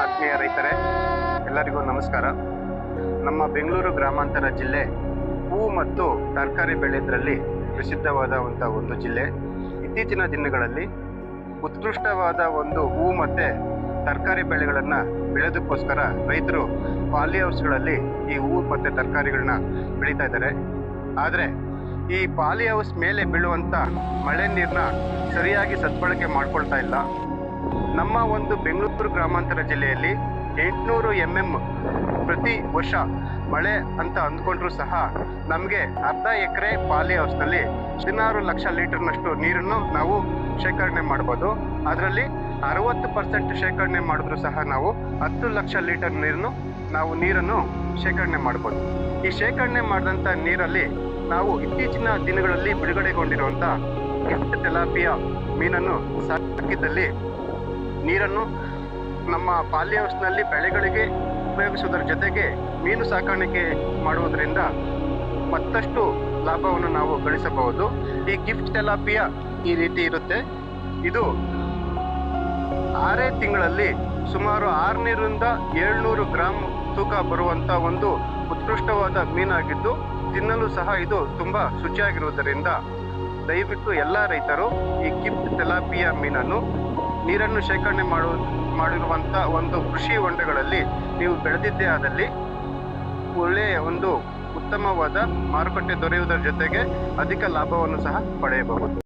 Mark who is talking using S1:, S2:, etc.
S1: ಆತ್ಮೀಯ ರೈತರೇ, ಎಲ್ಲರಿಗೂ ನಮಸ್ಕಾರ. ನಮ್ಮ ಬೆಂಗಳೂರು ಗ್ರಾಮಾಂತರ ಜಿಲ್ಲೆ ಹೂವು ಮತ್ತು ತರಕಾರಿ ಬೆಳೆಯೋದ್ರಲ್ಲಿ ಪ್ರಸಿದ್ಧವಾದಂಥ ಒಂದು ಜಿಲ್ಲೆ. ಇತ್ತೀಚಿನ ದಿನಗಳಲ್ಲಿ ಉತ್ಕೃಷ್ಟವಾದ ಒಂದು ಹೂವು ಮತ್ತು ತರಕಾರಿ ಬೆಳೆಗಳನ್ನು ಬೆಳೆಯೋದಕ್ಕೋಸ್ಕರ ರೈತರು ಪಾಲಿ ಹೌಸ್ಗಳಲ್ಲಿ ಈ ಹೂವು ಮತ್ತು ತರಕಾರಿಗಳನ್ನ ಬೆಳೀತಾ ಇದ್ದಾರೆ. ಆದರೆ ಈ ಪಾಲಿ ಹೌಸ್ ಮೇಲೆ ಬೀಳುವಂಥ ಮಳೆ ನೀರನ್ನ ಸರಿಯಾಗಿ ಸದ್ಬಳಕೆ ಮಾಡ್ಕೊಳ್ತಾ ಇಲ್ಲ. ನಮ್ಮ ಒಂದು ಬೆಂಗಳೂರು ಗ್ರಾಮಾಂತರ ಜಿಲ್ಲೆಯಲ್ಲಿ 800 mm ಪ್ರತಿ ವರ್ಷ ಮಳೆ ಅಂತ ಅಂದ್ಕೊಂಡ್ರೂ ಸಹ ನಮಗೆ ಅರ್ಧ ಎಕರೆ ಪಾಲಿ ಹೌಸ್ನಲ್ಲಿ 16 ಲಕ್ಷ ಲೀಟರ್ನಷ್ಟು ನೀರನ್ನು ನಾವು ಶೇಖರಣೆ ಮಾಡ್ಬೋದು. ಅದರಲ್ಲಿ 60% ಶೇಖರಣೆ ಮಾಡಿದ್ರೂ ಸಹ ನಾವು 10 ಲಕ್ಷ ಲೀಟರ್ ನೀರನ್ನು ಶೇಖರಣೆ ಮಾಡ್ಬೋದು. ಈ ಶೇಖರಣೆ ಮಾಡಿದಂಥ ನೀರಲ್ಲಿ ನಾವು ಇತ್ತೀಚಿನ ದಿನಗಳಲ್ಲಿ ಬಿಡುಗಡೆಗೊಂಡಿರುವಂಥ ಗಿಫ್ಟ್ ತೆಲಾಪಿಯಾ ಮೀನನ್ನು ಸಾಕಿದ್ದಲ್ಲಿ ನೀರನ್ನು ನಮ್ಮ ಪಾಲಿ ಹೌಸ್ನಲ್ಲಿ ಬೆಳೆಗಳಿಗೆ ಉಪಯೋಗಿಸುವುದರ ಜೊತೆಗೆ ಮೀನು ಸಾಕಾಣಿಕೆ ಮಾಡುವುದರಿಂದ ಮತ್ತಷ್ಟು ಲಾಭವನ್ನು ನಾವು ಗಳಿಸಬಹುದು. ಈ ಗಿಫ್ಟ್ ತೆಲಾಪಿಯಾ ಈ ರೀತಿ ಇರುತ್ತೆ. ಇದು 6 ತಿಂಗಳಲ್ಲಿ ಸುಮಾರು 600ರಿಂದ 700 ಗ್ರಾಮ್ ತೂಕ ಬರುವಂಥ ಒಂದು ಉತ್ಕೃಷ್ಟವಾದ ಮೀನಾಗಿದ್ದು ತಿನ್ನಲು ಸಹ ಇದು ತುಂಬ ಶುಚಿಯಾಗಿರುವುದರಿಂದ ದಯವಿಟ್ಟು ಎಲ್ಲ ರೈತರು ಈ ಗಿಫ್ಟ್ ತೆಲಾಪಿಯಾ ಮೀನನ್ನು ನೀರನ್ನು ಶೇಖರಣೆ ಮಾಡಿರುವಂಥ ಒಂದು ಕೃಷಿ ಹೊಂಡಗಳಲ್ಲಿ ನೀವು ಬೆಳೆದಿದ್ದೇ ಆದಲ್ಲಿ ಒಳ್ಳೆಯ ಒಂದು ಉತ್ತಮವಾದ ಮಾರುಕಟ್ಟೆ ದೊರೆಯುವುದರ ಜೊತೆಗೆ ಅಧಿಕ ಲಾಭವನ್ನು ಸಹ ಪಡೆಯಬಹುದು.